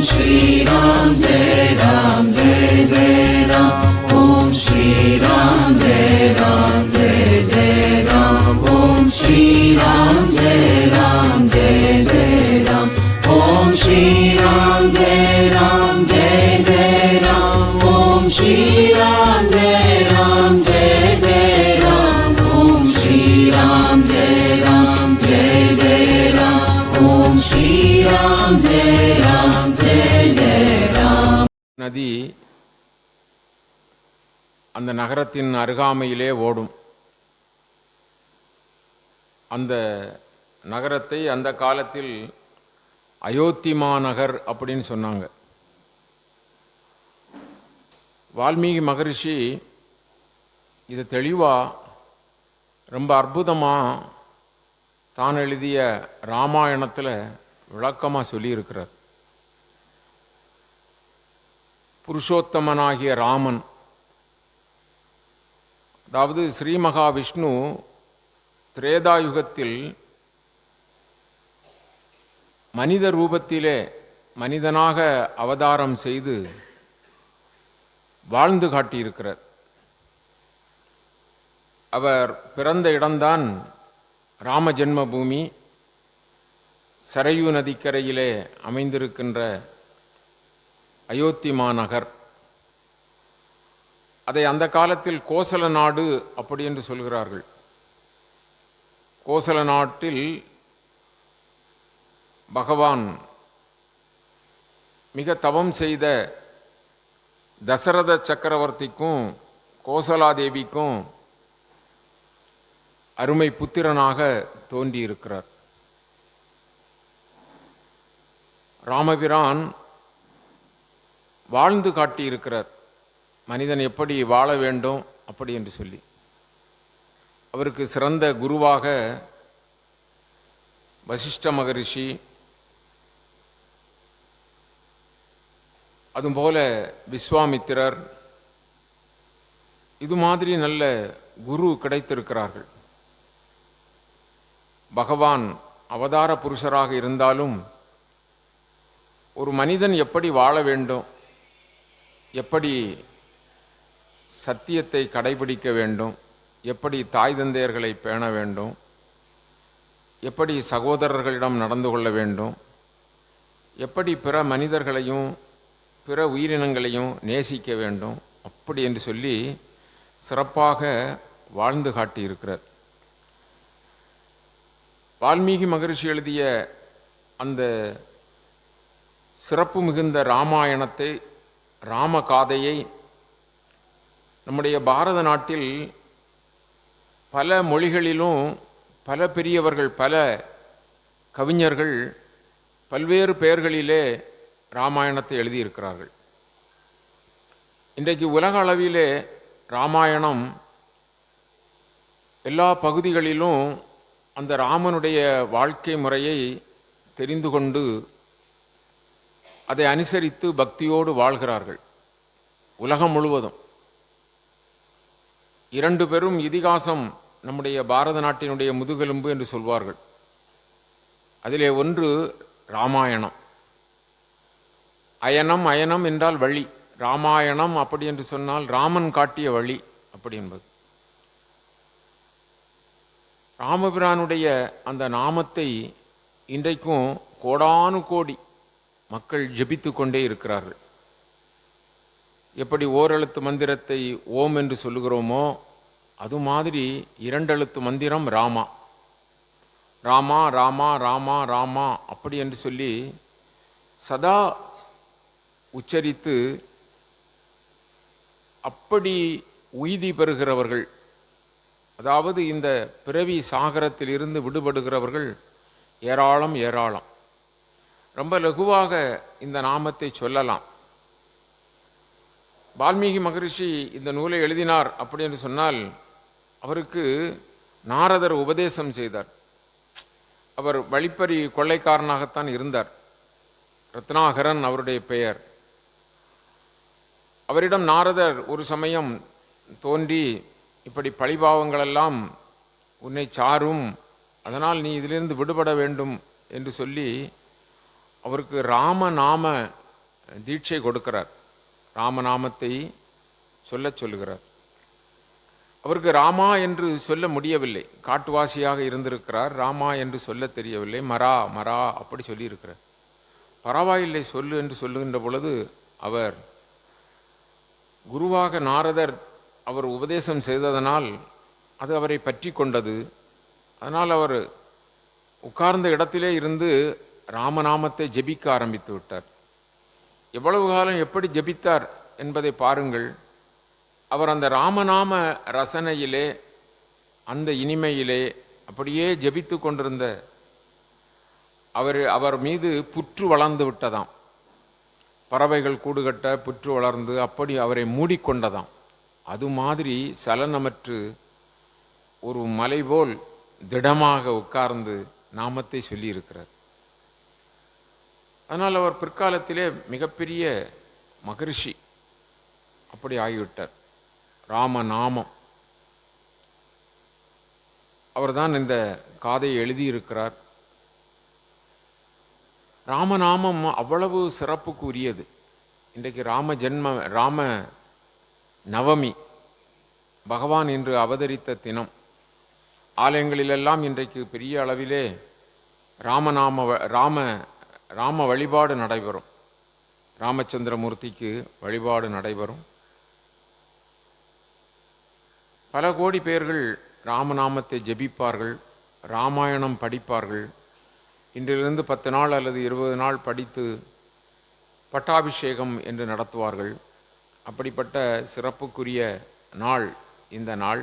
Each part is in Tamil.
Shri Ram Jai Ram Jai Jai Ram. Om Shri Ram Jai Ram Jai Jai Ram. Om Shri Ram Jai Ram Jai Jai Ram. Om Shri Ram Jai Ram Jai Jai Ram. Om Shri Ram Jai Ram Jai Jai Ram. Om Shri Ram Jai Ram Jai Jai Ram. Om Shri Ram Jai Ram Jai Jai Ram. நதி அந்த நகரத்தின் அருகாமையிலே ஓடும். அந்த நகரத்தை அந்த காலத்தில் அயோத்தி மாநகர் அப்படின்னு சொன்னாங்க. வால்மீகி மகரிஷி இது தெளிவாக ரொம்ப அற்புதமாக தான் எழுதிய ராமாயணத்தில் விளக்கமாக சொல்லியிருக்கிறார். புருஷோத்தமனாகிய ராமன், அதாவது ஸ்ரீ மகாவிஷ்ணு திரேதாயுகத்தில் மனித ரூபத்திலே மனிதனாக அவதாரம் செய்து வாழ்ந்து காட்டியிருக்கிறார். அவர் பிறந்த இடம்தான் ராம ஜென்மபூமி, சரையு நதிக்கரையிலே அமைந்திருக்கின்ற அயோத்தி மாநகர். அதை அந்த காலத்தில் கோசல நாடு அப்படி என்று சொல்கிறார்கள். கோசல நாட்டில் பகவான் மிக தவம் செய்த தசரத சக்கரவர்த்திக்கும் கோசலாதேவிக்கும் அருமை புத்திரனாக தோன்றியிருக்கிறார். ராமபிரான் வாழ்ந்து காட்டியிருக்கிறார் மனிதன் எப்படி வாழ வேண்டும் அப்படி என்று சொல்லி. அவருக்கு சிறந்த குருவாக வசிஷ்ட மகரிஷி, அதுபோல விஸ்வாமித்திரர், இது மாதிரி நல்ல குரு கிடைத்திருக்கிறார்கள். பகவான் அவதார புருஷராக இருந்தாலும் ஒரு மனிதன் எப்படி வாழ வேண்டும், எப்படி சத்தியத்தை கடைபிடிக்க வேண்டும், எப்படி தாய் தந்தையர்களை பேண வேண்டும், எப்படி சகோதரர்களிடம் நடந்து கொள்ள வேண்டும், எப்படி பிற மனிதர்களையும் பிற உயிரினங்களையும் நேசிக்க வேண்டும், அப்படி என்று சொல்லி சிறப்பாக வாழ்ந்து காட்டியிருக்கிறார். வால்மீகி மகரிஷி எழுதிய அந்த சிறப்பு மிகுந்த ராமாயணத்தை, ராமகாதையை நம்முடைய பாரத நாட்டில் பல மொழிகளிலும் பல பெரியவர்கள், பல கவிஞர்கள் பல்வேறு பெயர்களிலே ராமாயணத்தை எழுதியிருக்கிறார்கள். இன்றைக்கு உலக அளவிலே ராமாயணம் எல்லா பகுதிகளிலும் அந்த ராமனுடைய வாழ்க்கை முறையை தெரிந்து கொண்டு அதை அனுசரித்து பக்தியோடு வாழ்கிறார்கள். உலகம் முழுவதும் 2 பெரும் இதிகாசம் நம்முடைய பாரத நாட்டினுடைய முதுகெலும்பு என்று சொல்வார்கள். அதிலே ஒன்று ராமாயணம். அயனம், அயனம் என்றால் வழி. ராமாயணம் அப்படி என்று சொன்னால் ராமன் காட்டிய வழி அப்படி என்பது. ராமபிரானுடைய அந்த நாமத்தை இன்றைக்கும் கோடானு கோடி மக்கள் ஜபித்து கொண்டே இருக்கிறார்கள். எப்படி ஓரெழுத்து மந்திரத்தை ஓம் என்று சொல்லுகிறோமோ அது மாதிரி 2 எழுத்து மந்திரம் ராமா. ராமா ராமா ராமா ராமா அப்படி என்று சொல்லி சதா உச்சரித்து அப்படி உய்தி பெறுகிறவர்கள், அதாவது இந்த பிறவி சாகரத்தில் இருந்து விடுபடுகிறவர்கள் ஏராளம் ஏராளம். ரொம்ப லகுவாக இந்த நாமத்தை சொல்லலாம். வால்மீகி மகரிஷி இந்த நூலை எழுதினார் அப்படி என்று சொன்னால் அவருக்கு நாரதர் உபதேசம் செய்தார். அவர் வழிப்பறி கொள்ளைக்காரனாகத்தான் இருந்தார். ரத்னாகரன் அவருடைய பெயர். அவரிடம் நாரதர் ஒரு சமயம் தோன்றி, இப்படி பழிபாவங்களெல்லாம் உன்னை சாரும், அதனால் நீ இதிலிருந்து விடுபட வேண்டும் என்று சொல்லி அவருக்கு ராமநாம தீட்சை கொடுக்கிறார். ராமநாமத்தை சொல்லச் சொல்லுகிறார். அவருக்கு ராமா என்று சொல்ல முடியவில்லை. காட்டுவாசியாக இருந்திருக்கிறார். ராமா என்று சொல்ல தெரியவில்லை. மரா மரா அப்படி சொல்லியிருக்கிறார். பரவாயில்லை சொல்லு என்று சொல்லுகின்ற பொழுது அவர் குருவாக நாரதர் அவர் உபதேசம் செய்ததனால் அது அவரை பற்றி கொண்டது. அதனால் அவர் உட்கார்ந்த இடத்திலே இருந்து ராமநாமத்தை ஜெபிக்க ஆரம்பித்து விட்டார். எவ்வளவு காலம் எப்படி ஜெபித்தார் என்பதை பாருங்கள். அவர் அந்த ராமநாம ரசனையிலே, அந்த இனிமையிலே அப்படியே ஜெபித்து கொண்டிருந்த அவர் மீது புற்று வளர்ந்து விட்டதாம். பறவைகள் கூடுகட்ட புற்று வளர்ந்து அப்படி அவரை மூடிக்கொண்டதாம். அது மாதிரி சலனமற்று ஒரு மலை போல் திடமாக உட்கார்ந்து நாமத்தை சொல்லியிருக்கிறார். அதனால் அவர் பிற்காலத்திலே மிகப்பெரிய மகரிஷி அப்படி ஆகிவிட்டார். ராமநாமம். அவர்தான் இந்த காதையை எழுதியிருக்கிறார். ராமநாமம் அவ்வளவு சிறப்புக்கு உரியது. இன்றைக்கு ராம நவமி, பகவான் இன்று அவதரித்த தினம். ஆலயங்களிலெல்லாம் இன்றைக்கு பெரிய அளவிலே ராம வழிபாடு நடைபெறும். ராமச்சந்திரமூர்த்திக்கு வழிபாடு நடைபெறும். பல கோடி பேர்கள் ராமநாமத்தை ஜெபிப்பார்கள், ராமாயணம் படிப்பார்கள். இன்றிலிருந்து 10 நாள் அல்லது 20 நாள் படித்து பட்டாபிஷேகம் என்று நடத்துவார்கள். அப்படிப்பட்ட சிறப்புக்குரிய நாள் இந்த நாள்.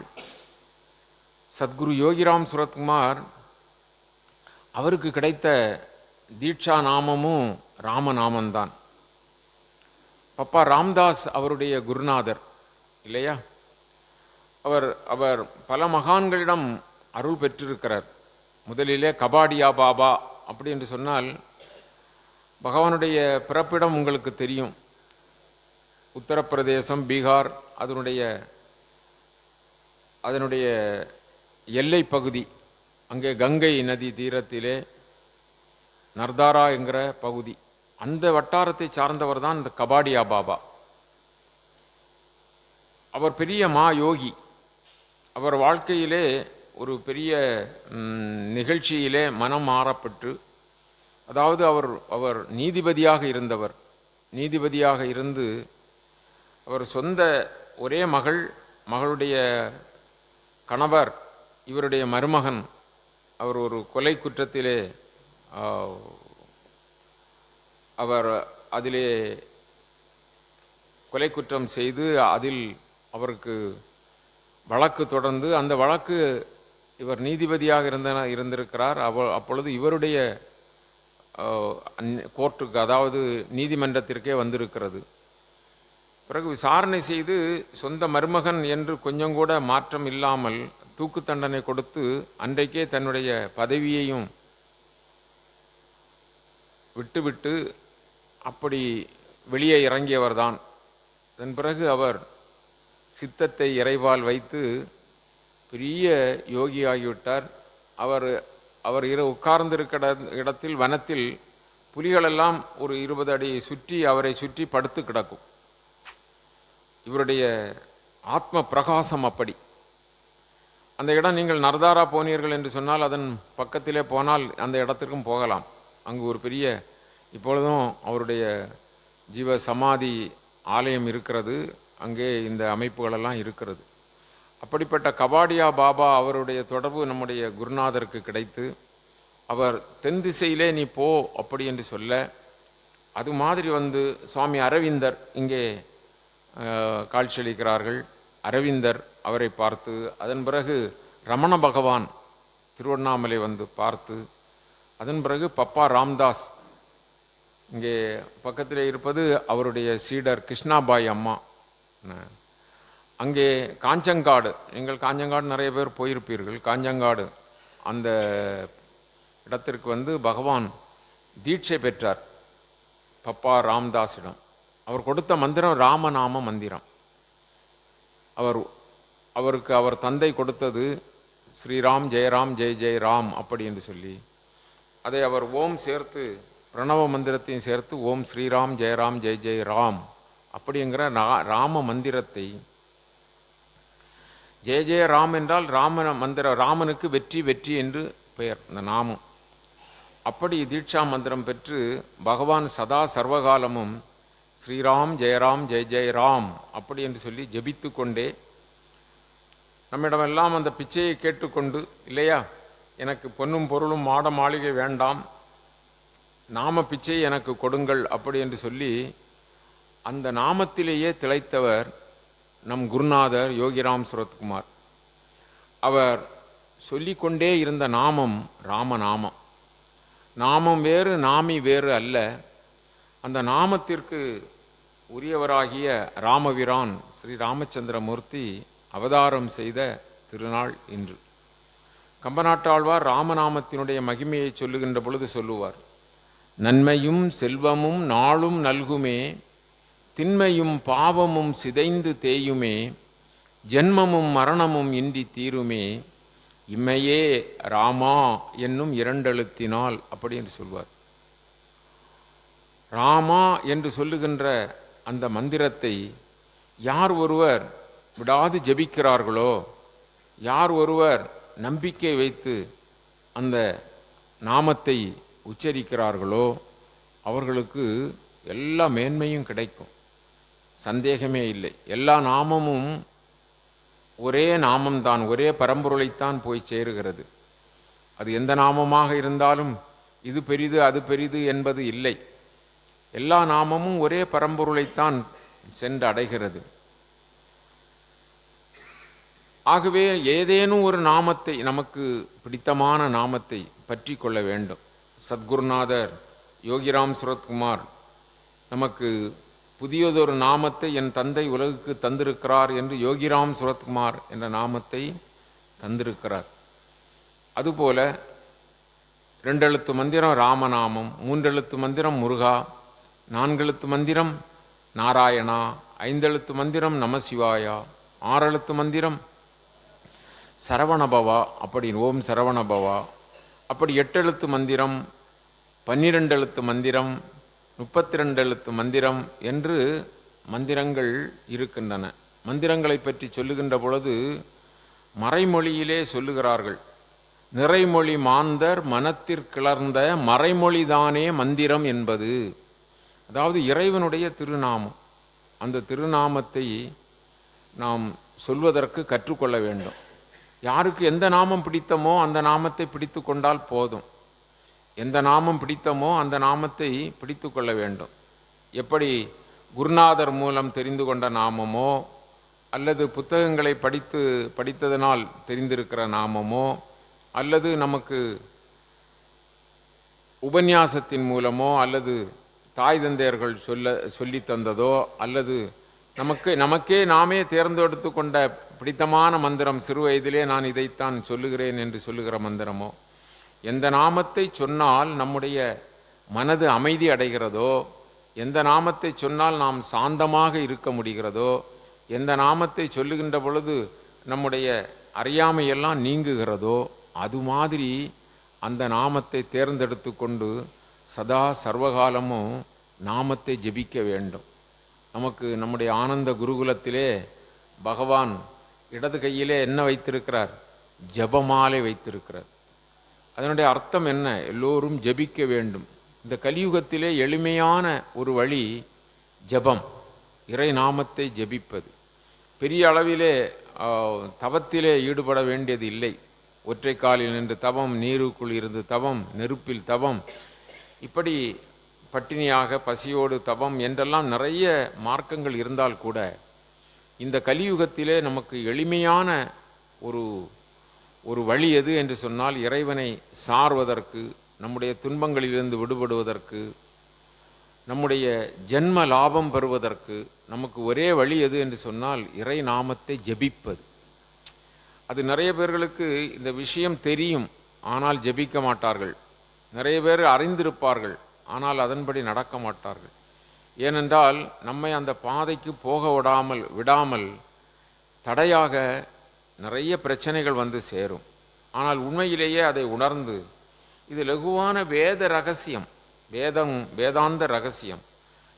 சத்குரு யோகிராம் சுரத்குமார் அவருக்கு கிடைத்த தீட்சா நாமமும் ராமநாமந்தான். பப்பா ராம்தாஸ் அவருடைய குருநாதர் இல்லையா? அவர் பல மகான்களிடம் அருள் பெற்றிருக்கிறார். முதலிலே கபாடியா பாபா அப்படி என்று சொன்னால், பகவானுடைய பிறப்பிடம் உங்களுக்கு தெரியும். உத்தரப்பிரதேசம், பீகார் அதனுடைய எல்லை பகுதி. அங்கே கங்கை நதி தீரத்திலே நர்தாரா என்கிற பகுதி, அந்த வட்டாரத்தை சார்ந்தவர் தான் இந்த கபாடியா பாபா. அவர் பெரிய மா யோகி. அவர் வாழ்க்கையிலே ஒரு பெரிய நிகழ்ச்சியிலே மனம் மாறப்பட்டு, அதாவது அவர் நீதிபதியாக இருந்தவர். நீதிபதியாக இருந்து அவர் சொந்த ஒரே மகளுடைய கணவர், இவருடைய மருமகன், அவர் ஒரு கொலை குற்றத்திலே அதிலே கொலை குற்றம் செய்து அதில் அவருக்கு வழக்கு தொடர்ந்து, அந்த வழக்கு இவர் நீதிபதியாக இருந்திருக்கிறார். அப்பொழுது இவருடைய கோர்ட்டுக்கு, அதாவது நீதிமன்றத்திற்கே வந்திருக்கிறது. பிறகு விசாரணை செய்து சொந்த மருமகன் என்று கொஞ்சம் கூட மாற்றம் இல்லாமல் தூக்கு தண்டனை கொடுத்து அன்றைக்கே தன்னுடைய பதவியையும் விட்டுவிட்டு அப்படி வெளியே இறங்கியவர்தான். அதன் பிறகு அவர் சித்தத்தை இறைவால் வைத்து பெரிய யோகி ஆகிவிட்டார். அவர் உட்கார்ந்திருக்கிற இடத்தில், வனத்தில் புலிகளெல்லாம் ஒரு 20 அடி சுற்றி அவரை சுற்றி படுத்து கிடக்கும். இவருடைய ஆத்ம பிரகாசம் அப்படி. அந்த இடம், நீங்கள் நர்தாரா போனீர்கள் என்று சொன்னால் அதன் பக்கத்திலே போனால் அந்த இடத்திற்கும் போகலாம். அங்கு ஒரு பெரிய, இப்பொழுதும் அவருடைய ஜீவ சமாதி ஆலயம் இருக்கிறது. அங்கே இந்த அமைப்புகளெல்லாம் இருக்கிறது. அப்படிப்பட்ட கபாடியா பாபா அவருடைய தொடர்பு நம்முடைய குருநாதருக்கு கிடைத்து, அவர் தென் திசையிலே நீ போ அப்படி என்று சொல்ல, அது மாதிரி வந்து சுவாமி அரவிந்தர் இங்கே காட்சியளிக்கிறார்கள். அரவிந்தர் அவரை பார்த்து, அதன் பிறகு ரமண பகவான் திருவண்ணாமலை வந்து பார்த்து, அதன் பிறகு பப்பா ராம்தாஸ், இங்கே பக்கத்தில் இருப்பது அவருடைய சீடர் கிருஷ்ணாபாய் அம்மா. அங்கே காஞ்சங்காடு, நீங்கள் காஞ்சங்காடு நிறைய பேர் போயிருப்பீர்கள். காஞ்சங்காடு அந்த இடத்திற்கு வந்து பகவான் தீட்சை பெற்றார் பப்பா ராம்தாஸிடம். அவர் கொடுத்த மந்திரம் ராமநாம மந்திரம். அவருக்கு அவர் தந்தை கொடுத்தது ஸ்ரீராம் ஜெயராம் ஜெய் ஜெய் ராம் அப்படி என்று சொல்லி, அதை அவர் ஓம் சேர்த்து பிரணவ மந்திரத்தையும் சேர்த்து ஓம் ஸ்ரீராம் ஜெயராம் ஜெய் ஜெய் ராம் அப்படிங்கிற ராம மந்திரத்தை, ஜெய ஜெய ராம் என்றால் ராம மந்திர, ராமனுக்கு வெற்றி வெற்றி என்று பெயர் இந்த நாமம். அப்படி தீட்சா மந்திரம் பெற்று பகவான் சதா சர்வகாலமும் ஸ்ரீராம் ஜெயராம் ஜெய் ஜெய் ராம் அப்படி என்று சொல்லி ஜபித்து கொண்டே நம்மிடமெல்லாம் அந்த பிச்சையை கேட்டுக்கொண்டு, இல்லையா, எனக்கு பொன்னும் பொருளும் மாட மாளிகை வேண்டாம், நாம பிச்சை எனக்கு கொடுங்கள் அப்படி என்று சொல்லி அந்த நாமத்திலேயே திளைத்தவர் நம் குருநாதர் யோகிராம் சுரத்குமார். அவர் சொல்லிக்கொண்டே இருந்த நாமம் ராமநாமம். நாமம் வேறு நாமி வேறு அல்ல. அந்த நாமத்திற்கு உரியவராகிய ராமபிரான் ஸ்ரீ ராமச்சந்திரமூர்த்தி அவதாரம் செய்த திருநாள் இன்று. கம்பநாட்டாழ்வார் ராமநாமத்தினுடைய மகிமையை சொல்லுகின்ற பொழுது சொல்லுவார், நன்மையும் செல்வமும் நாளும் நல்குமே, திண்மையும் பாவமும் சிதைந்து தேயுமே, ஜென்மமும் மரணமும் இன்றி தீருமே, இம்மையே ராமா என்னும் இரண்டெழுத்தினால் அப்படி என்று சொல்வார். ராமா என்று சொல்லுகின்ற அந்த மந்திரத்தை யார் ஒருவர் விடாது ஜபிக்கிறார்களோ, யார் ஒருவர் நம்பிக்கை வைத்து அந்த நாமத்தை உச்சரிக்கிறார்களோ அவர்களுக்கு எல்லா மேன்மையும் கிடைக்கும், சந்தேகமே இல்லை. எல்லா நாமமும் ஒரே நாமம்தான், ஒரே பரம்பொருளைத்தான் போய் சேருகிறது. அது எந்த நாமமாக இருந்தாலும் இது பெரிது அது பெரிது என்பது இல்லை. எல்லா நாமமும் ஒரே பரம்பொருளைத்தான் சென்று அடைகிறது. ஆகவே ஏதேனும் ஒரு நாமத்தை, நமக்கு பிடித்தமான நாமத்தை பற்றி கொள்ள வேண்டும். சத்குருநாதர் யோகிராம் சுரத்குமார் நமக்கு புதியதொரு நாமத்தை என் தந்தை உலகுக்கு தந்திருக்கிறார் என்று யோகிராம் சுரத்குமார் என்ற நாமத்தை தந்திருக்கிறார். அதுபோல 2 எழுத்து மந்திரம் ராமநாமம், 3 எழுத்து மந்திரம் முருகா, 4 எழுத்து மந்திரம் நாராயணா, 5 எழுத்து மந்திரம் நமசிவாயா, 6 எழுத்து மந்திரம் சரவணபவா அப்படி ஓம் சரவணபவா, அப்படி 8 எழுத்து மந்திரம், 12 எழுத்து மந்திரம், 32 எழுத்து மந்திரம் என்று மந்திரங்கள் இருக்கின்றன. மந்திரங்களை பற்றி சொல்லுகின்ற பொழுது மறைமொழியிலே சொல்லுகிறார்கள், நிறைமொழி மாந்தர் மனத்திற்கிளர்ந்த மறைமொழிதானே மந்திரம் என்பது. அதாவது இறைவனுடைய திருநாமம். அந்த திருநாமத்தை நாம் சொல்வதற்கு கற்றுக்கொள்ள வேண்டும். யாருக்கு எந்த நாமம் பிடித்தமோ அந்த நாமத்தை பிடித்து கொண்டால் போதும். எந்த நாமம் பிடித்தமோ அந்த நாமத்தை பிடித்து கொள்ள வேண்டும். எப்படி குருநாதர் மூலம் தெரிந்து கொண்ட நாமமோ, அல்லது புத்தகங்களை படித்ததனால் தெரிந்திருக்கிற நாமமோ, அல்லது நமக்கு உபன்யாசத்தின் மூலமோ, அல்லது தாய் தந்தையர்கள் சொல்லி தந்ததோ, அல்லது நமக்கே நாமே தேர்ந்தெடுத்து கொண்ட பிடித்தமான மந்திரம், சிறு வயதிலே நான் இதைத்தான் சொல்லுகிறேன் என்று சொல்லுகிற மந்திரமோ, எந்த நாமத்தை சொன்னால் நம்முடைய மனது அமைதி அடைகிறதோ, எந்த நாமத்தை சொன்னால் நாம் சாந்தமாக இருக்க முடிகிறதோ, எந்த நாமத்தை சொல்லுகின்ற பொழுது நம்முடைய அறியாமையெல்லாம் நீங்குகிறதோ, அது மாதிரி அந்த நாமத்தை தேர்ந்தெடுத்து கொண்டு சதா சர்வகாலமும் நாமத்தை ஜெபிக்க வேண்டும். நமக்கு நம்முடைய ஆனந்த குருகுலத்திலே பகவான் இடது கையிலே என்ன வைத்திருக்கிறார்? ஜபமாலை வைத்திருக்கிறார். அதனுடைய அர்த்தம் என்ன? எல்லோரும் ஜபிக்க வேண்டும். இந்த கலியுகத்திலே எளிமையான ஒரு வழி ஜபம், இறை நாமத்தை ஜபிப்பது. பெரிய அளவிலே தவத்திலே ஈடுபட வேண்டியது இல்லை. ஒற்றை காலில் நின்று தவம், நீருக்குள் இருந்து தவம், நெருப்பில் தவம், இப்படி பட்டினியாக பசியோடு தவம் என்றெல்லாம் நிறைய மார்க்கங்கள் இருந்தால் கூட இந்த கலியுகத்திலே நமக்கு எளிமையான ஒரு வழி எது என்று சொன்னால், இறைவனை சார்வதற்கு, நம்முடைய துன்பங்களிலிருந்து விடுபடுவதற்கு, நம்முடைய ஜென்ம லாபம் பெறுவதற்கு நமக்கு ஒரே வழி எது என்று சொன்னால் இறை நாமத்தை ஜபிப்பது. அது நிறைய பேர்களுக்கு இந்த விஷயம் தெரியும், ஆனால் ஜபிக்க மாட்டார்கள். நிறைய பேர் அறிந்திருப்பார்கள், ஆனால் அதன்படி நடக்க மாட்டார்கள். ஏனென்றால் நம்மை அந்த பாதைக்கு போக விடாமல் தடையாக நிறைய பிரச்சனைகள் வந்து சேரும். ஆனால் உண்மையிலேயே அதை உணர்ந்து, இது லகுவான வேத ரகசியம், வேதாந்த ரகசியம்.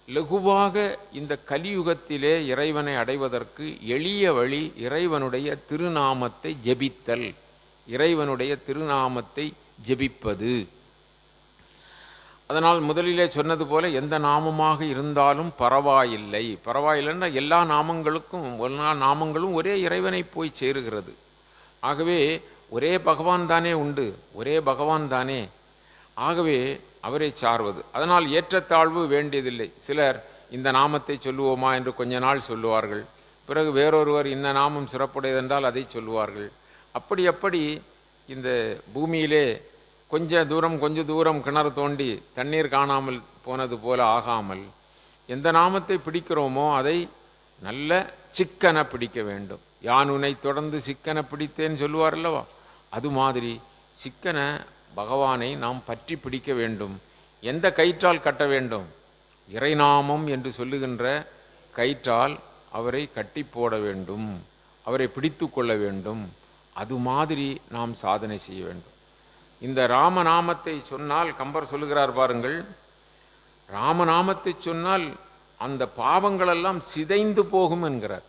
லகுவாக இந்த கலியுகத்திலே இறைவனை அடைவதற்கு எளிய வழி இறைவனுடைய திருநாமத்தை ஜெபித்தல், இறைவனுடைய திருநாமத்தை ஜெபிப்பது. அதனால் முதலிலே சொன்னது போல எந்த நாமமாக இருந்தாலும் பரவாயில்லை. பரவாயில்லைன்னா எல்லா நாமங்களும் ஒரே இறைவனை போய் சேருகிறது. ஆகவே ஒரே பகவான் தானே உண்டு, ஒரே பகவான் தானே. ஆகவே அவரை சார்வது. அதனால் ஏற்றத்தாழ்வு வேண்டியதில்லை. சிலர் இந்த நாமத்தை சொல்லுவோமா என்று கொஞ்ச நாள் சொல்லுவார்கள். பிறகு வேறொருவர் இந்த நாமம் சிறப்புடையதென்றால் அதை சொல்லுவார்கள். அப்படி இந்த பூமியிலே கொஞ்ச தூரம் கிணறு தோண்டி தண்ணீர் காணாமல் போனது போல ஆகாமல் எந்த நாமத்தை பிடிக்கிறோமோ அதை நல்ல சிக்கன பிடிக்க வேண்டும். யான் உன்னை தொடர்ந்து சிக்கன பிடித்தேன்னு சொல்லுவார் அல்லவா, அது மாதிரி சிக்கன பகவானை நாம் பற்றி பிடிக்க வேண்டும். எந்த கயிற்றால் கட்ட வேண்டும்? இறைநாமம் என்று சொல்லுகின்ற கயிற்றால் அவரை கட்டி போட வேண்டும், அவரை பிடித்து கொள்ள வேண்டும். அது மாதிரி நாம் சாதனை செய்ய வேண்டும். இந்த ராமநாமத்தை சொன்னால் கம்பர் சொல்லுகிறார் பாருங்கள், ராமநாமத்தை சொன்னால் அந்த பாவங்களெல்லாம் சிதைந்து போகும் என்கிறார்.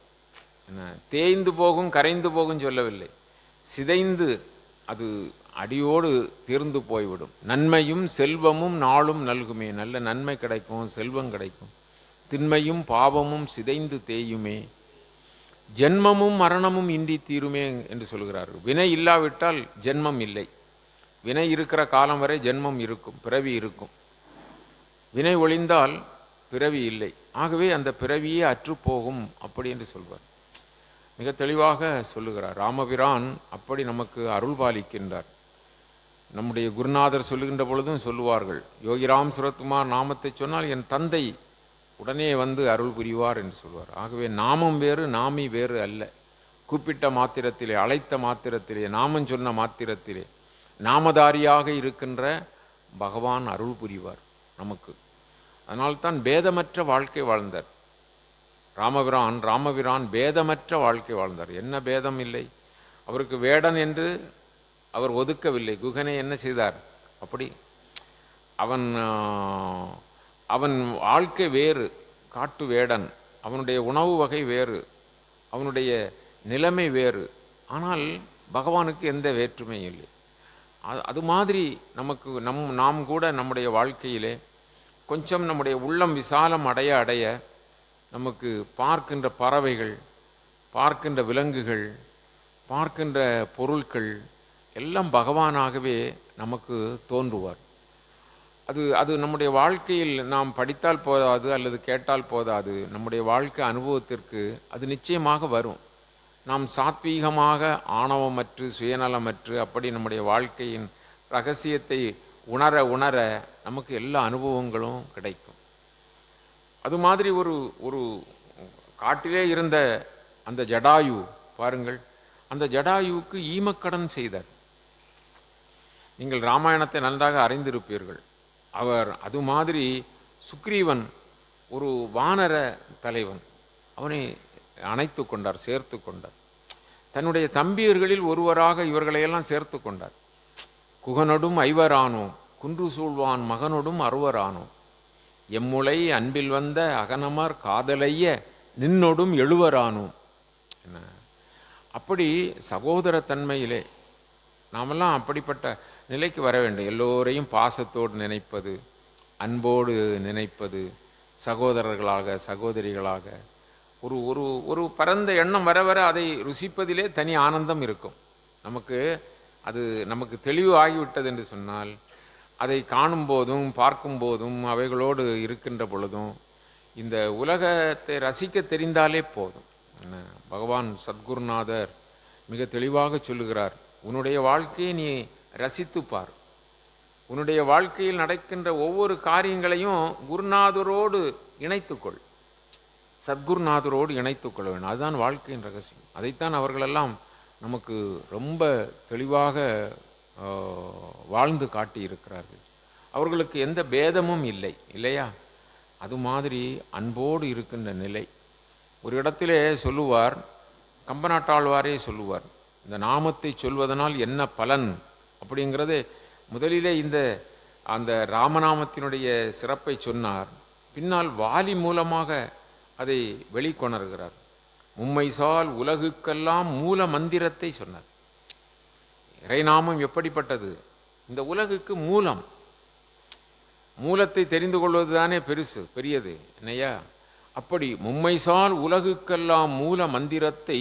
என்ன, தேய்ந்து போகும் கரைந்து போகும் சொல்லவில்லை, சிதைந்து அது அடியோடு தீர்ந்து போய்விடும். நன்மையும் செல்வமும் நாளும் நல்குமே, நல்ல நன்மை கிடைக்கும், செல்வம் கிடைக்கும். திண்மையும் பாவமும் சிதைந்து தேயுமே, ஜென்மமும் மரணமும் இன்றி தீருமே என்று சொல்கிறார்கள். வினை இல்லாவிட்டால் ஜென்மம் இல்லை. வினை இருக்கிற காலம் வரை ஜென்மம் இருக்கும், பிறவி இருக்கும். வினை ஒழிந்தால் பிறவி இல்லை. ஆகவே அந்த பிறவியே அற்றுப்போகும் அப்படி என்று சொல்வார். மிக தெளிவாக சொல்லுகிறார் ராமபிரான். அப்படி நமக்கு அருள் பாலிக்கின்றார். நம்முடைய குருநாதர் சொல்லுகின்ற பொழுதும் சொல்லுவார்கள், யோகிராம் சுரத்குமார் நாமத்தை சொன்னால் என் தந்தை உடனே வந்து அருள் புரிவார் என்று சொல்வார். ஆகவே நாமம் வேறு, நாமி வேறு அல்ல. கூப்பிட்ட மாத்திரத்திலே, அழைத்த மாத்திரத்திலே, நாமம் சொன்ன மாத்திரத்திலே நாமதாரியாக இருக்கின்ற பகவான் அருள் புரிவார் நமக்கு. அதனால்தான் பேதமற்ற வாழ்க்கை வாழ்ந்தார் ராமபிரான் பேதமற்ற வாழ்க்கை வாழ்ந்தார். என்ன பேதம் இல்லை அவருக்கு? வேடன் என்று அவர் ஒதுக்கவில்லை. குகனை என்ன செய்தார்? அப்படி அவன் வாழ்க்கை வேறு, காட்டு வேடன். அவனுடைய உணவு வகை வேறு, அவனுடைய நிலைமை வேறு. ஆனால் பகவானுக்கு எந்த வேற்றுமை இல்லை. அது மாதிரி நமக்கு நாம் கூட நம்முடைய வாழ்க்கையிலே கொஞ்சம் நம்முடைய உள்ளம் விசாலம் அடைய நமக்கு பார்க்கின்ற பறவைகள், பார்க்கின்ற விலங்குகள், பார்க்கின்ற பொருட்கள் எல்லாம் பகவானாகவே நமக்கு தோன்றுவார். அது நம்முடைய வாழ்க்கையில் நாம் படித்தால் போதாது அல்லது கேட்டால் போதாது. நம்முடைய வாழ்க்கை அனுபவத்திற்கு அது நிச்சயமாக வரும். நாம் சாத்வீகமாக ஆணவமற்று சுயநலமற்று அப்படி நம்முடைய வாழ்க்கையின் ரகசியத்தை உணர நமக்கு எல்லா அனுபவங்களும் கிடைக்கும். அது மாதிரி ஒரு காட்டிலே இருந்த அந்த ஜடாயு பாருங்கள், அந்த ஜடாயுவுக்கு ஈமக்கடன் செய்தார். நீங்கள் ராமாயணத்தை நன்றாக அறிந்திருப்பீர்கள். அவர் அது மாதிரி சுக்ரீவன் ஒரு வானர தலைவன், அவனை அணைத்து கொண்டார், சேர்த்து கொண்டார். தன்னுடைய தம்பியர்களில் ஒருவராக இவர்களையெல்லாம் சேர்த்து கொண்டார். குகனொடும் ஐவரானோம், குன்று சூழ்வான் மகனொடும் அறுவரானோம், எம்முளை அன்பில் வந்த அகனமர் காதலைய நின்னொடும் எழுவரானோம். என்ன அப்படி சகோதரத்தன்மையிலே நாமெல்லாம் அப்படிப்பட்ட நிலைக்கு வர வேண்டும். எல்லோரையும் பாசத்தோடு நினைப்பது, அன்போடு நினைப்பது, சகோதரர்களாக சகோதரிகளாக ஒரு ஒரு ஒரு பரந்த எண்ணம் வர அதை ருசிப்பதிலே தனி ஆனந்தம் இருக்கும். நமக்கு தெளிவு ஆகிவிட்டது என்று சொன்னால் அதை காணும் போதும் பார்க்கும் போதும் அவைகளோடு இருக்கின்ற பொழுதும் இந்த உலகத்தை ரசிக்க தெரிந்தாலே போதும். பகவான் சத்குருநாதர் மிக தெளிவாக சொல்லுகிறார், உன்னுடைய வாழ்க்கையை நீ ரசித்துப்பார். உன்னுடைய வாழ்க்கையில் நடக்கின்ற ஒவ்வொரு காரியங்களையும் குருநாதரோடு இணைத்துக்கொள், சத்குருநாதரோடு இணைத்துக்கொள்ள வேண்டும். அதுதான் வாழ்க்கையின் ரகசியம். அதைத்தான் அவர்களெல்லாம் நமக்கு ரொம்ப தெளிவாக வாழ்ந்து காட்டியிருக்கிறார்கள். அவர்களுக்கு எந்த பேதமும் இல்லை, இல்லையா? அது மாதிரி அன்போடு இருக்கின்ற நிலை. ஒரு இடத்திலே சொல்லுவார், கம்பநாட்டாழ்வாரே சொல்லுவார், இந்த நாமத்தை சொல்வதனால் என்ன பலன் அப்படிங்கிறது முதலிலே இந்த அந்த ராமநாமத்தினுடைய சிறப்பை சொன்னார். பின்னால் வாலி மூலமாக அதை வெளிக்கொணர்கிறார். மும்மைசால் உலகுக்கெல்லாம் மூல மந்திரத்தை சொன்னார். இறைநாமம் எப்படிப்பட்டது? இந்த உலகுக்கு மூலம். மூலத்தை தெரிந்து கொள்வது தானே பெரியது என்னையா? அப்படி மும்மைசால் உலகுக்கெல்லாம் மூல மந்திரத்தை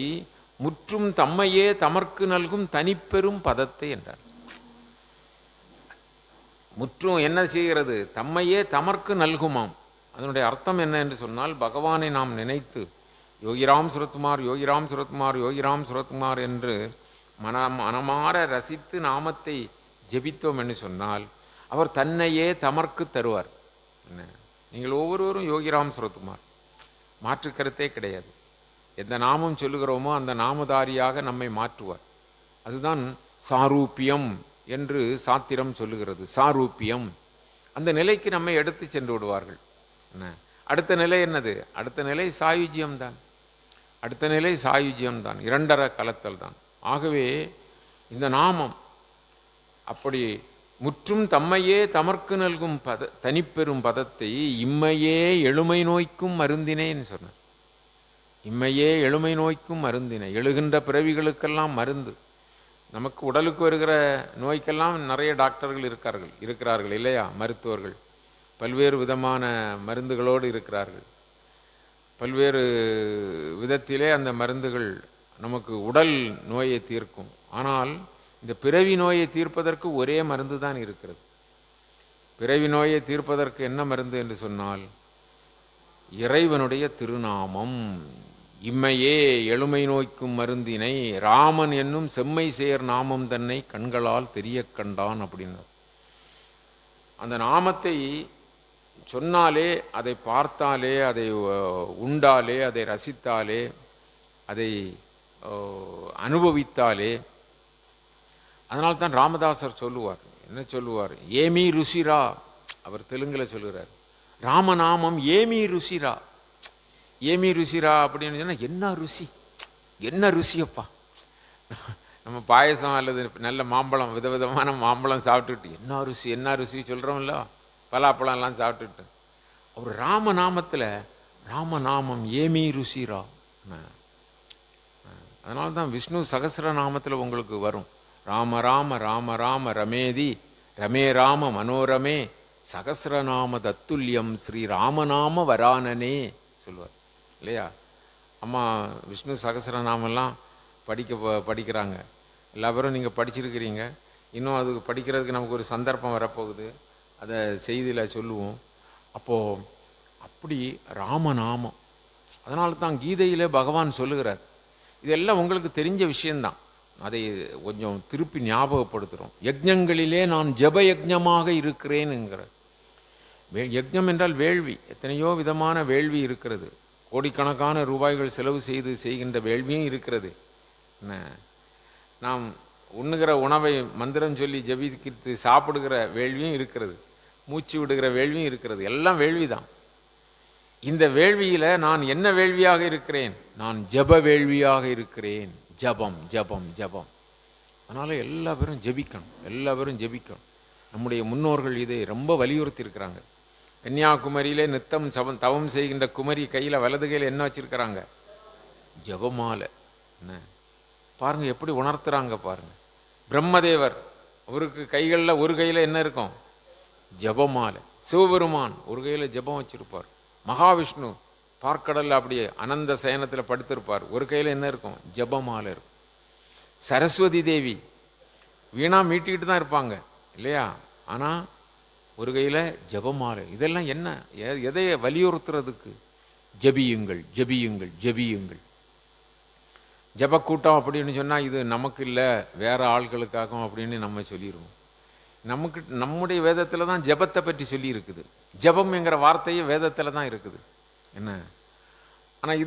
முற்றும் தம்மையே தமர்க்கு நல்கும் தனிப்பெரும் பதத்தை என்றார். முற்றும் என்ன செய்கிறது? தம்மையே தமர்க்கு நல்குமாம். அதனுடைய அர்த்தம் என்ன என்று சொன்னால், பகவானை நாம் நினைத்து யோகிராம் சுரத்குமார், யோகிராம் சுரத்குமார், யோகிராம் சுரத்குமார் என்று மனமாற ரசித்து நாமத்தை ஜெபித்தோம் என்று சொன்னால் அவர் தன்னையே தமர்க்கு தருவார். என்ன, நீங்கள் ஒவ்வொருவரும் யோகிராம் சுரத்குமார், மாற்று கருத்தே கிடையாது. எந்த நாமம் சொல்லுகிறோமோ அந்த நாமதாரியாக நம்மை மாற்றுவார். அதுதான் சாரூபியம் என்று சாத்திரம் சொல்லுகிறது. சாரூபியம், அந்த நிலைக்கு நம்மை எடுத்து சென்று விடுவார்கள். என்ன, அடுத்த நிலை என்னது? அடுத்த நிலை சாயுஜ்யம்தான். அடுத்த நிலை சாயுஜ்யம்தான், இரண்டரை கலத்தல் தான். ஆகவே இந்த நாமம் அப்படி முற்றும் தம்மையே தமர்க்கு நல்கும் தனிப்பெரும் பதத்தை இம்மையே எழுமை நோய்க்கும் மருந்தினேன்னு சொன்னார். இம்மையே எழுமை நோய்க்கும் மருந்தினை. எழுகின்ற பிறவிகளுக்கெல்லாம் மருந்து. நமக்கு உடலுக்கு வருகிற நோய்க்கெல்லாம் நிறைய டாக்டர்கள் இருக்கிறார்கள் இல்லையா? மருத்துவர்கள் பல்வேறு விதமான மருந்துகளோடு இருக்கிறார்கள். பல்வேறு விதத்திலே அந்த மருந்துகள் நமக்கு உடல் நோயை தீர்க்கும். ஆனால் இந்த பிறவி நோயை தீர்ப்பதற்கு ஒரே மருந்து தான் இருக்கிறது. பிறவி நோயை தீர்ப்பதற்கு என்ன மருந்து என்று சொன்னால், இறைவனுடைய திருநாமம். இம்மையே எழுமை நோய்க்கும் மருந்தினை ராமன் என்னும் செம்மை சேர் நாமம் தன்னை கண்களால் தெரிய கண்டான் அப்படின்னார். அந்த நாமத்தை சொன்னாலே, அதை பார்த்தாலே, அதை உண்டாலே, அதை ரசித்தாலே, அதை அனுபவித்தாலே, அதனால்தான் ராமதாசர் சொல்லுவார். என்ன சொல்லுவார்? ஏமி ருசிரா. அவர் தெலுங்கில் சொல்லுகிறார், ராமநாமம் ஏமி ருசிரா. ஏமி ருசிரா அப்படின்னு சொன்னால் என்ன ருசி, என்ன ருசியப்பா. நம்ம பாயசம் அல்லது நல்ல மாம்பழம், விதவிதமான மாம்பழம் சாப்பிட்டுட்டு என்ன ருசி என்ன ருசி சொல்கிறோம்ல, பலாப்பழம்லாம் சாப்பிட்டுட்டு. அவர் ராமநாமத்தில் ராமநாமம் ஏமி ருசிரா. அதனால தான் விஷ்ணு சகஸ்ரநாமத்தில் உங்களுக்கு வரும், ராம ராம ராம ராம ரமேதி ரமே ராம மனோரமே சகஸ்ரநாம தத்துல்யம் ஸ்ரீ ராமநாம வரானனே சொல்லுவார் இல்லையா? அம்மா விஷ்ணு சகஸ்ரநாமெல்லாம் படிக்கிறாங்க. எல்லா பேரும் நீங்கள் படிச்சிருக்கிறீங்க. இன்னும் அது படிக்கிறதுக்கு நமக்கு ஒரு சந்தர்ப்பம் வரப்போகுது. அதை செய்தியில் சொல்லுவோம். அப்போது அப்படி ராமநாமம். அதனால தான் கீதையிலே பகவான் சொல்லுகிறார். இதெல்லாம் உங்களுக்கு தெரிஞ்ச விஷயந்தான். அதை கொஞ்சம் திருப்பி ஞாபகப்படுத்துகிறோம். யஜ்ஞங்களிலே நான் ஜப யஜ்ஞமாக இருக்கிறேன்ங்கிறார். யஜ்ஞம் என்றால் வேள்வி. எத்தனையோ விதமான வேள்வி இருக்கிறது. கோடிக்கணக்கான ரூபாய்கள் செலவு செய்கின்ற வேள்வியும் இருக்கிறது. என்ன, நாம் உண்ணுகிற உணவை மந்திரம் சொல்லி ஜபித்து சாப்பிடுகிற வேள்வியும் இருக்கிறது. மூச்சு விடுகிற வேள்வியும் இருக்கிறது. எல்லாம் வேள்வி தான். இந்த வேள்வியில் நான் என்ன வேள்வியாக இருக்கிறேன்? நான் ஜப வேள்வியாக இருக்கிறேன். ஜபம் ஜபம் ஜபம். அதனால் எல்லா பேரும் ஜபிக்கணும், எல்லா பேரும் ஜபிக்கணும். நம்முடைய முன்னோர்கள் இதை ரொம்ப வலியுறுத்தி இருக்கிறாங்க. கன்னியாகுமரியிலே நித்தம் தவம் செய்கின்ற குமரி கையில் வலது கையில் என்ன வச்சுருக்கிறாங்க? ஜபமாலை. என்ன பாருங்கள், எப்படி உணர்த்துறாங்க பாருங்கள். பிரம்மதேவர் அவருக்கு கைகளில் ஒரு கையில் என்ன இருக்கும்? ஜபமாலை. சிவபெருமான் ஒரு கையில் ஜபம் வச்சுருப்பார். மகாவிஷ்ணு பார்க்கடலில் அப்படியே அனந்த சயனத்தில் படுத்திருப்பார். ஒரு கையில் என்ன இருக்கும்? ஜபமாலை இருக்கும். சரஸ்வதி தேவி வீணா மீட்டிக்கிட்டு தான் இருப்பாங்க இல்லையா? ஆனால் ஒரு கையில் ஜபமாலை. இதெல்லாம் என்ன, எதை வலியுறுத்துறதுக்கு? ஜபியுங்கள் ஜபியுங்கள் ஜபியுங்கள். ஜபக்கூட்டம் அப்படின்னு சொன்னால் இது நமக்கு இல்லை, வேறு ஆட்களுக்காகும் அப்படின்னு நம்ம சொல்லிடுவோம். நம்முடைய வேதத்தில் தான் ஜபத்தை பற்றி சொல்லி இருக்குது. ஜபம் என்கிற வார்த்தையே வேதத்தில் தான் இருக்குது. என்ன, ஆனால்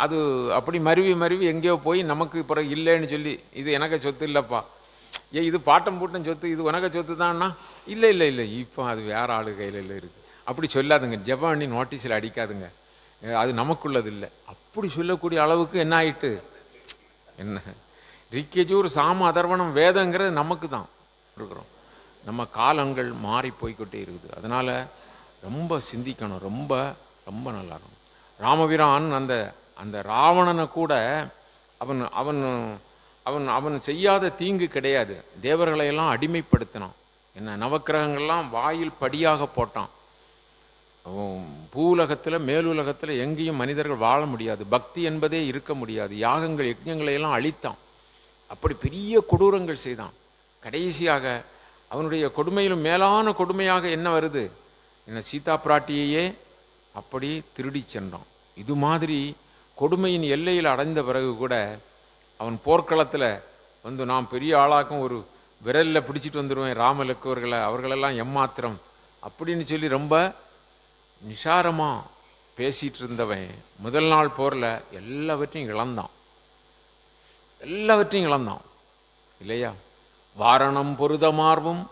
அது அப்படி மருவி எங்கேயோ போய் நமக்கு பிறகு இல்லைன்னு சொல்லி, இது எனக்கு சொத்து இல்லைப்பா, இது பாட்டம் பூட்டம் சொத்து, இது உனக்கு சொத்து தான்னா, இல்லை இல்லை இல்லை இப்போ அது வேறு ஆளு கையில் இல்லை இருக்குது. அப்படி சொல்லாதுங்க. ஜபம் பண்ணி நோட்டீஸில் அடிக்காதுங்க. அது நமக்குள்ளது இல்லை. அப்படி சொல்லக்கூடிய அளவுக்கு என்ன ஆயிட்டு? என்ன ரிக்கெஜூர் சாம அதர்வணம் வேதங்கிறது நமக்கு தான் இருக்கிறோம். நம்ம காலங்கள் மாறி போய்கிட்டே இருக்குது. அதனால் ரொம்ப சிந்திக்கணும். ரொம்ப ரொம்ப நல்லா இருக்கும். ராமபிரான் அந்த அந்த ராவணனை கூட அவன் அவன் அவன் அவன் செய்யாத தீங்கு கிடையாது. தேவர்களையெல்லாம் அடிமைப்படுத்தினான். என்ன நவக்கிரகங்கள்லாம் வாயில் படியாக போட்டான். பூவுலகத்தில் மேலுலகத்தில் எங்கேயும் மனிதர்கள் வாழ முடியாது. பக்தி என்பதே இருக்க முடியாது. யாகங்கள் யஜ்ஞங்களை எல்லாம் அழித்தான். அப்படி பெரிய கொடூரங்கள் செய்தான். கடைசியாக அவனுடைய கொடுமையிலும் மேலான கொடுமையாக என்ன வருது? என்ன சீதா பிராட்டியையே அப்படி திருடி சென்றான். இது மாதிரி கொடுமையின் எல்லையில் அடைந்த பிறகு கூட அவன் போர்க்களத்தில் வந்து நான் பெரிய ஆளாக்கும், ஒரு விரலில் பிடிச்சிட்டு வந்துடுவேன் ராமலக்குவர்களை, அவர்களெல்லாம் எம்மாத்திரம் அப்படின்னு சொல்லி ரொம்ப நிசாரமாக பேசிகிட்டு இருந்தவன் முதல் நாள் போரில் எல்லாவற்றையும் இழந்தான் இல்லையா? வாரணம் பொருதமார்வும்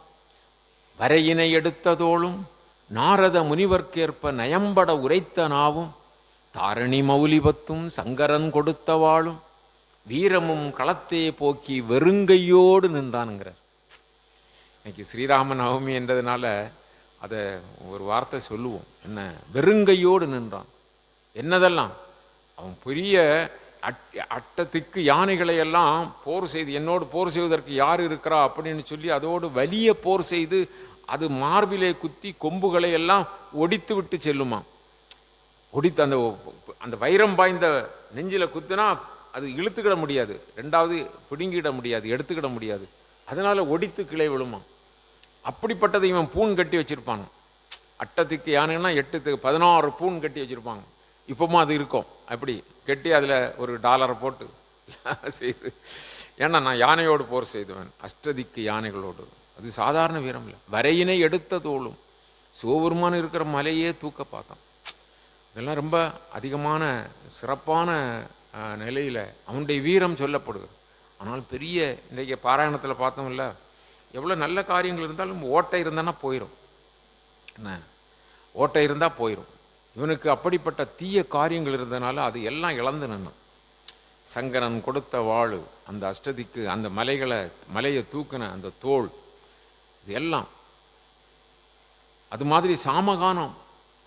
வரையினை எடுத்ததோளும் நாரத முனிவர்க்கேற்ப நயம்பட உரைத்த நாவும் தாரணி மௌலிபத்தும் சங்கரன் கொடுத்த வாளும் வீரமும் களத்தே போக்கி வெறுங்கையோடு நின்றானுங்கிறார். இன்னைக்கு ஸ்ரீராம நவமி என்றதுனால அதை ஒரு வார்த்தை சொல்லுவோம். என்ன? வெறுங்கையோடு நின்றான். என்னதெல்லாம் அவன் பெரிய அட்டத்துக்கு யானைகளை எல்லாம் போர் செய்து, என்னோடு போர் செய்வதற்கு யார் இருக்கிறா அப்படின்னு சொல்லி அதோடு வலிய போர் செய்து அது மார்பிலே குத்தி கொம்புகளை எல்லாம் ஒடித்து விட்டு செல்லுமா. ஒடித்து அந்த அந்த வைரம் பாய்ந்த நெஞ்சில் குத்துனா அது இழுத்துக்கிட முடியாது, ரெண்டாவது பிடுங்கிட முடியாது, எடுத்துக்கிட முடியாது. அதனால் ஒடித்து கிளை விழுமா. அப்படிப்பட்டதை இவன் பூன் கட்டி வச்சுருப்பான். அட்டத்துக்கு யானைன்னா 8-16 பூன் கட்டி வச்சுருப்பாங்க. இப்போமா அது இருக்கும். அப்படி கட்டி அதில் ஒரு $1 போட்டு செய்து. ஏன்னா நான் யானையோடு போர் செய்தவன், அஷ்டதிக்கு யானைகளோடு. அது சாதாரண வீரம் இல்லை. வரையினை எடுத்த தோளும் சிவபெருமான் இருக்கிற மலையே தூக்க பார்த்தான். இதெல்லாம் ரொம்ப அதிகமான சிறப்பான நிலையில் அவனுடைய வீரம் சொல்லப்படுது. ஆனால் பெரிய இன்றைக்கு பாராயணத்தில் பார்த்தோம்ல, எவ்வளோ நல்ல காரியங்கள் இருந்தாலும் ஓட்டை இருந்தானா போயிடும். என்ன? ஓட்டை இருந்தால் போயிடும். இவனுக்கு அப்படிப்பட்ட தீய காரியங்கள் இருந்ததுனால அது எல்லாம் இழந்து நின்னான். சங்கரன் கொடுத்த வாள், அந்த அஷ்டதிக்கு அந்த மலையை தூக்கின அந்த தோள், இது எல்லாம். அது மாதிரி சாமகானம்,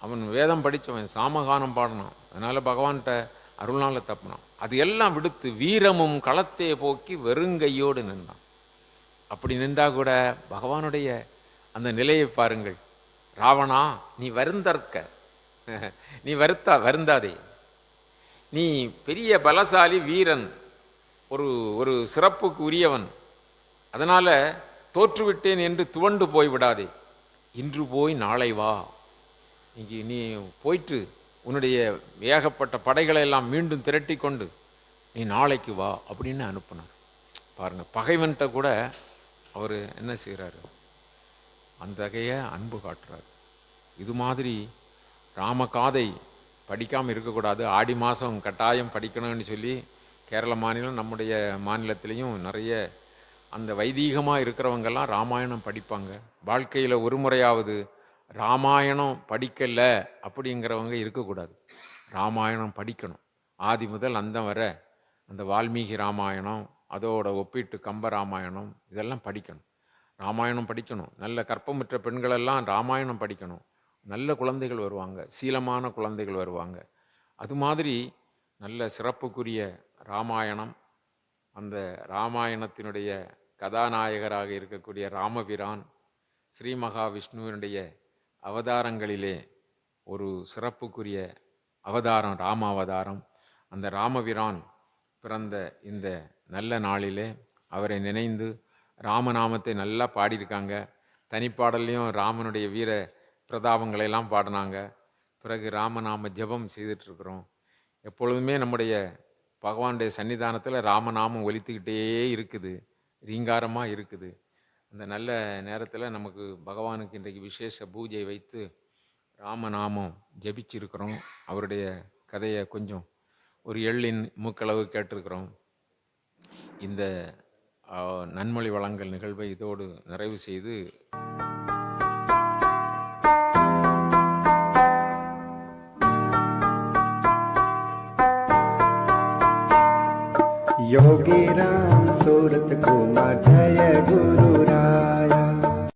அவன் வேதம் படித்தவன், சாமகானம் பாடினான். அதனால் பகவான்கிட்ட அருள்நாள தப்புனான். அது எல்லாம் விடுத்து வீரமும் களத்தே போக்கி வெறுங்கையோடு நின்றான். அப்படி நின்றா கூட பகவானுடைய அந்த நிலையை பாருங்கள். ராவணா, நீ வருந்தற்க, நீ வருந்தாதே. நீ பெரிய பலசாலி வீரன், ஒரு சிறப்புக்கு உரியவன். அதனால் தோற்றுவிட்டேன் என்று துவண்டு போய்விடாதே. இன்று போய் நாளை வா. நீ போயிட்டு உன்னுடைய ஏகப்பட்ட படைகளை எல்லாம் மீண்டும் திரட்டி கொண்டு நீ நாளைக்கு வா அப்படின்னு அனுப்புனார். பாருங்கள், பகைவன்கிட்ட கூட அவர் என்ன செய்கிறாரு? அந்த வகையை அன்பு காட்டுறார். இது மாதிரி ராமகாதை படிக்காமல் இருக்கக்கூடாது. ஆடி மாதம் கட்டாயம் படிக்கணும்னு சொல்லி கேரள மாநிலம், நம்முடைய மாநிலத்திலையும் நிறைய அந்த வைதீகமாக இருக்கிறவங்கெல்லாம் ராமாயணம் படிப்பாங்க. வாழ்க்கையில் ஒரு முறையாவது ராமாயணம் படிக்கலை அப்படிங்கிறவங்க இருக்கக்கூடாது. ராமாயணம் படிக்கணும். ஆதி முதல் அந்தம் வரை அந்த வால்மீகி ராமாயணம், அதோட ஒப்பிட்டு கம்ப ராமாயணம், இதெல்லாம் படிக்கணும். ராமாயணம் படிக்கணும். நல்ல கற்பமுற்ற பெண்களெல்லாம் ராமாயணம் படிக்கணும். நல்ல குழந்தைகள் வருவாங்க, சீலமான குழந்தைகள் வருவாங்க. அது மாதிரி நல்ல சிறப்புக்குரிய ராமாயணம். அந்த ராமாயணத்தினுடைய கதாநாயகராக இருக்கக்கூடிய ராமபிரான் ஸ்ரீ மகாவிஷ்ணுவினுடைய அவதாரங்களிலே ஒரு சிறப்புக்குரிய அவதாரம் ராம அவதாரம். அந்த ராமபிரான் பிறந்த இந்த நல்ல நாளிலே அவரை நினைந்து ராமநாமத்தை நல்லா பாடியிருக்காங்க. தனிப்பாடல்லையும் ராமனுடைய வீர பிரதாபங்களையெல்லாம் பாடினாங்க. பிறகு ராமநாம ஜெபம் செய்துட்ருக்குறோம். எப்பொழுதுமே நம்முடைய பகவானுடைய சன்னிதானத்தில் ராமநாமம் ஒலித்துக்கிட்டே இருக்குது, ரீங்காரமாக இருக்குது. அந்த நல்ல நேரத்தில் நமக்கு பகவானுக்கு இன்றைக்கு விசேஷ பூஜை வைத்து ராமநாமம் ஜபிச்சிருக்கிறோம். அவருடைய கதையை கொஞ்சம் ஒரு எள்ளின் மூக்களவு கேட்டிருக்கிறோம். இந்த நன்மொழி வழங்கல் நிகழ்வை இதோடு நிறைவு செய்து योगी राम सूरत कुमार जय गुरु